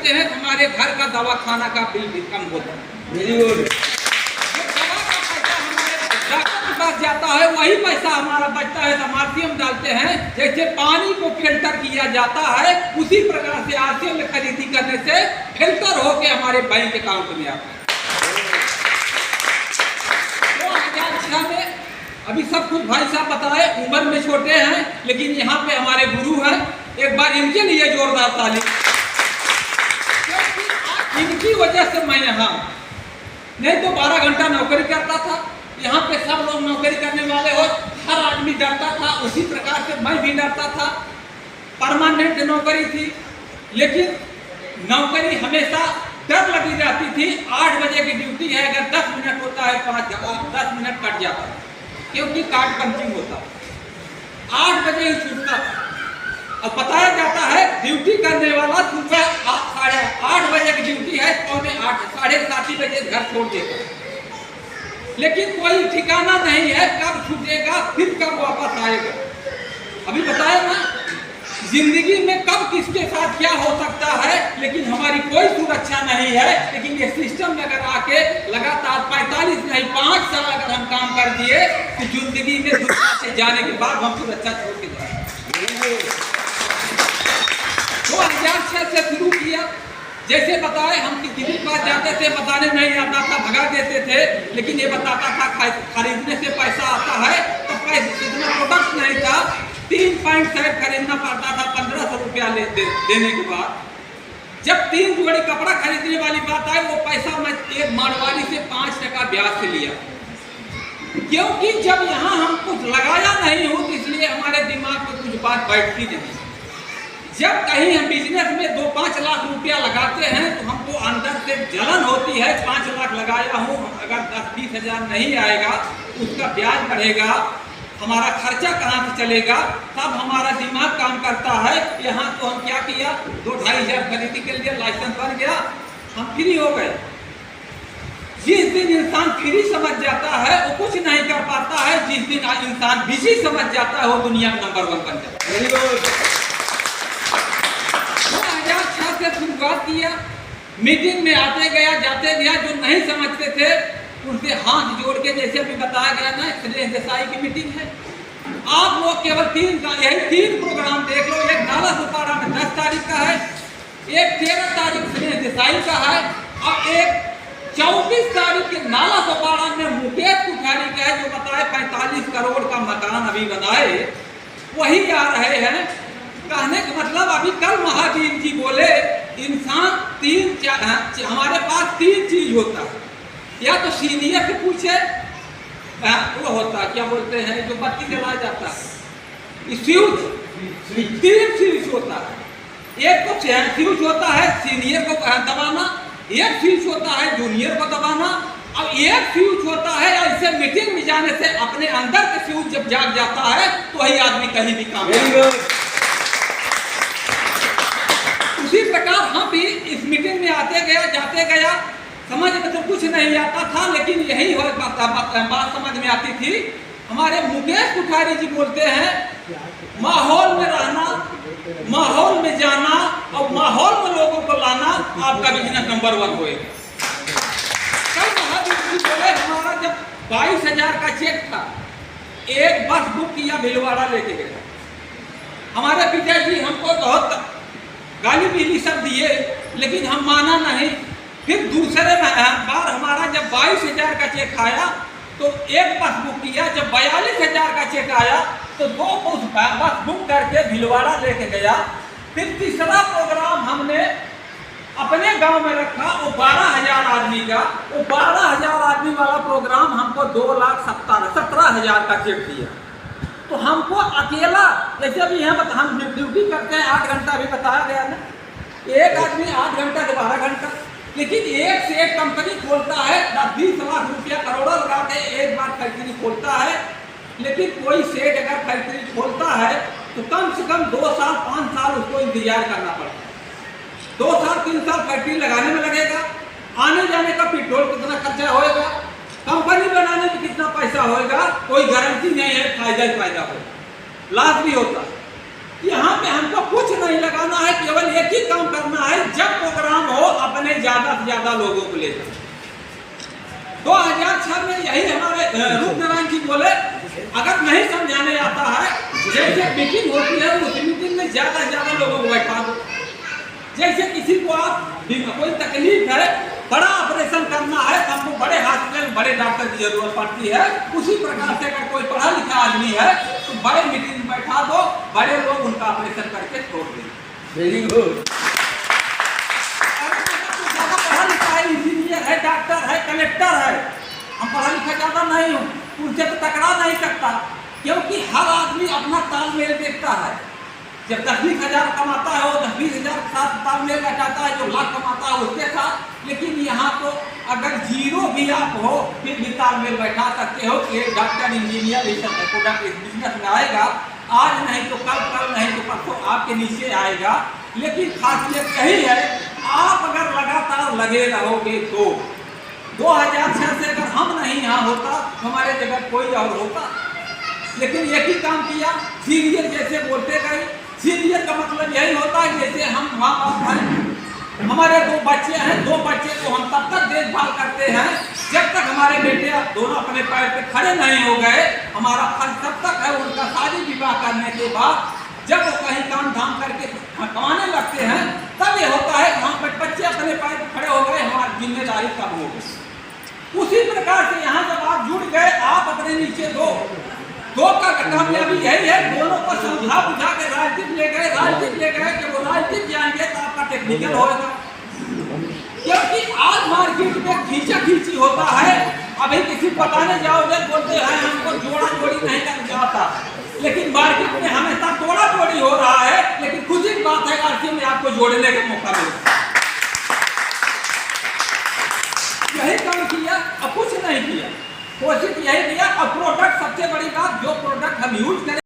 देते हैं तो हमारे घर का दवा खाना का बिल भी कम होता है। Very good. दवा का पैसा हमारे डॉक्टर के पास जाता है, वही पैसा हमारा बचता है तो आरसीएम डालते हैं। जैसे पानी को फिल्टर किया जाता है, उसी प्रकार से आरसीएम में खरीदी करने से फिल्टर होके हमारे बैंक अकाउंट में आता है। 2006 में अभी सब कुछ भाई साहब बताए, उम्र में छोटे हैं लेकिन यहाँ पे हमारे गुरु हैं, एक बार इनके लिए जोरदार ताली। इनकी वजह से मैं यहाँ, नहीं तो 12 घंटा नौकरी करता था। यहाँ पे सब लोग नौकरी करने वाले हो, हर आदमी डरता था, उसी प्रकार से मैं भी डरता था। परमानेंट नौकरी थी लेकिन नौकरी हमेशा डर लगी रहती थी। 8 बजे की ड्यूटी है, अगर 10 मिनट होता है 10 मिनट कट जाता है क्योंकि कार्ड पंचिंग होता है। 8 बजे ही छूटता था। अब बताया जाता है ड्यूटी करने वाला सुबह 8:30 बजे की ड्यूटी है, 7:45 7:30 बजे घर छोड़ देता है। लेकिन कोई ठिकाना नहीं है कब छूटेगा, फिर कब वापस आएगा। अभी बताया ना, जिंदगी में कब किसके साथ क्या हो सकता है, लेकिन हमारी कोई सुरक्षा नहीं है। लेकिन ये सिस्टम में अगर आके लगातार 45 नहीं 5 साल अगर हम काम कर दिए तो जिंदगी में दुनिया से जाने के बाद हम सुरक्षा छोड़ के जाएंगे। 2006 से शुरू किया। जैसे बताए, हम किसी के पास जाते थे, बताने नहीं आता था, भगा देते थे। लेकिन ये बताता था खरीदने से पैसा आता है, तो पैसे इतना प्रोडक्ट नहीं था। 3 पैंट शर्ट खरीदना पड़ता था 1500 रुपया देने के बाद। जब 3 जोड़ी कपड़ा खरीदने वाली बात आई, वो पैसा मैं एक मारवाड़ी से 5 टका ब्याज से लिया, क्योंकि जब यहाँ हम कुछ लगाया नहीं हो तो इसलिए हमारे दिमाग में कुछ बात बैठती नहीं। जब कहीं हम बिजनेस में 2-5 लाख रुपया लगाते हैं तो हमको अंदर से जलन होती है। 5 लाख लगाया हूँ, अगर 10-20 हज़ार नहीं आएगा, उसका ब्याज बढ़ेगा, हमारा खर्चा कहाँ से चलेगा, तब हमारा दिमाग काम करता है। यहाँ तो हम क्या किया, 2-2.5 हज़ार खरीदी के लिए लाइसेंस बन गया, हम फ्री हो गए। जिस दिन इंसान फ्री समझ जाता है वो कुछ नहीं कर पाता है, जिस दिन इंसान बिजी समझ जाता है वो दुनिया में नंबर 1 बन जाता है। Very good. 2006 से शुरुआत किया, मीटिंग में आते गया जाते गया, जो नहीं समझते थे उनसे हाथ जोड़ के, जैसे अभी बताया गया ना, सुरेश देसाई की मीटिंग है। आप लोग केवल 3 प्रोग्राम देख लो। एक नाला सुपारा में 10 तारीख का है, एक 13 तारीख सुरेश देसाई का है, और एक 24 तारीख के नाला सुपारा में मुकेश कुठारी का है, जो बताए 45 करोड़ का मकान अभी बनाए, वही आ रहे हैं। कहने का मतलब, अभी कल महावीर जी बोले इंसान हमारे पास 3 चीज होता है, या तो सीनियर से पूछे, वो होता है क्या बोलते हैं जो बत्ती जलाया जाता है, फ्यूज। 3 फ्यूज होता है। एक तो फ्यूज होता है सीनियर को दबाना, एक फ्यूज होता है जूनियर को दबाना, और एक फ्यूज होता है ऐसे मीटिंग में जाने से अपने अंदर के फ्यूज जब जाग जाता है तो वही आदमी कहीं भी काम करेगा। उसी प्रकार हम भी इस मीटिंग में आते गया जाते गया, समझ में तो कुछ नहीं आता था, लेकिन यही बात समझ में आती थी। हमारे मुकेश कुठारी जी बोलते हैं, माहौल में रहना, माहौल में जाना और माहौल में लोगों को लाना, आपका बिजनेस नंबर 1 होएगा। कल महावीर जी बोले, हमारा जब 22,000 का चेक था, एक बस बुक किया, भिलवाड़ा लेके गया। हमारे पिताजी हमको बहुत गाली भी सब दिए, लेकिन हम माना नहीं। फिर दूसरे बार हमारा जब 22,000 का चेक आया तो एक बस बुक किया। जब 42,000 का चेक आया तो 2 बस बुक करके भिलवाड़ा लेके गया। फिर तीसरा प्रोग्राम हमने अपने गांव में रखा, वो 12,000 आदमी का, वो 12,000 आदमी वाला प्रोग्राम हमको 2,17,000 का चेक दिया। तो हमको अकेला, जैसे अभी यहाँ हम ड्यूटी करते हैं 8 घंटा, अभी बताया गया ना, एक आदमी 8 घंटा से 12 घंटा, लेकिन एक से एक कंपनी खोलता है, 20 लाख रुपया करोड़ों लगा के एक बार फैक्ट्री खोलता है। लेकिन कोई सेठ अगर फैक्ट्री खोलता है तो कम से कम 2 साल 5 साल उसको इंतजार करना पड़ता है। 2 साल 3 साल फैक्ट्री लगाने में लगेगा, आने जाने का पेट्रोल कितना खर्चा होएगा, कंपनी बनाने में कितना पैसा होएगा, कोई गारंटी नहीं है, फायदा ही फायदा होगा, लाभ भी होता है। यहाँ पे हमको कुछ नहीं लगाना है, केवल एक ही काम करना है। जब प्रोग्राम 50 ज्यादा लोगों को लेकर 2006 में यही हमारे रूपनारायण जी बोले, अगर नहीं समझाने आता है, जैसे मीटिंग होती है उस मीटिंग में ज्यादा से ज्यादा लोगों को बैठा दो। जैसे किसी को आप कोई तकलीफ है, बड़ा ऑपरेशन करना है, तो हमको बड़े हॉस्पिटल बड़े डॉक्टर की जरूरत पड़ती है, उसी प्रकार से अगर कोई पढ़ा लिखा आदमी है तो बड़े मीटिंग में बैठा दो, बड़े लोग उनका ऑपरेशन करके छोड़ दें। Very good. पढ़ा लिखा है, इंजीनियर है, डॉक्टर है, कलेक्टर है, हम पढ़ा लिखा ज्यादा नहीं हूँ, उनसे तो टकरा नहीं सकता, क्योंकि हर आदमी अपना तालमेल देखता है। जब 10-20 हजार कमाता है वो 10-20 हजार के साथ तालमेल बैठाता है, जो लाख कमाता है उसके साथ। लेकिन यहाँ तो अगर जीरो भी आप हो फिर भी तालमेल बैठा सकते हो कि डॉक्टर इंजीनियर इस बिजनेस में आएगा, आज नहीं तो कल, कल नहीं तो परसों आपके नीचे आएगा। लेकिन खासियत यही है, आप अगर लगातार लगे रहोगे तो 2006 से अगर हम नहीं यहाँ होता हमारे जगह कोई और होता। लेकिन एक ही काम किया, सीनियर जैसे बोलते गए। सीनियर का मतलब यही होता है जैसे हम माँ बाप हैं, हमारे 2 बच्चे हैं, 2 बच्चे को हम तब तक देखभाल करते हैं जब तक हमारे बेटे दोनों अपने पैर पे खड़े नहीं हो गए। हमारा फर्ज तब तक है उनका शादी विवाह करने के बाद, जब वो कहीं काम धाम करके कमाने लगते हैं तब ये होता है वहाँ पर बच्चे अपने पैर पे खड़े हो गए, हमारी जिम्मेदारी कब हो गई। उसी प्रकार से यहाँ जब आप जुड़ गए, आप अपने नीचे दो का कामयाबी यही है, दोनों को समझा बुझा के राजनीति ले गए कि वो राजनीति जाएंगे तो आपका टेक्निकल होगा। क्योंकि आज मार्केट में खींचा खींची होता है, अभी किसी बताने जाओगे बोलते हैं हमको जोड़ा जोड़ी नहीं कर जाता, लेकिन मार्केट में हमेशा तोड़ा तोड़ी हो रहा है। लेकिन खुशी की बात है आरसी में आपको जोड़ने का मौका मिला, यही काम किया और कुछ नहीं किया, कोशिश यही किया। और प्रोडक्ट सबसे बड़ी बात, जो प्रोडक्ट हम यूज करें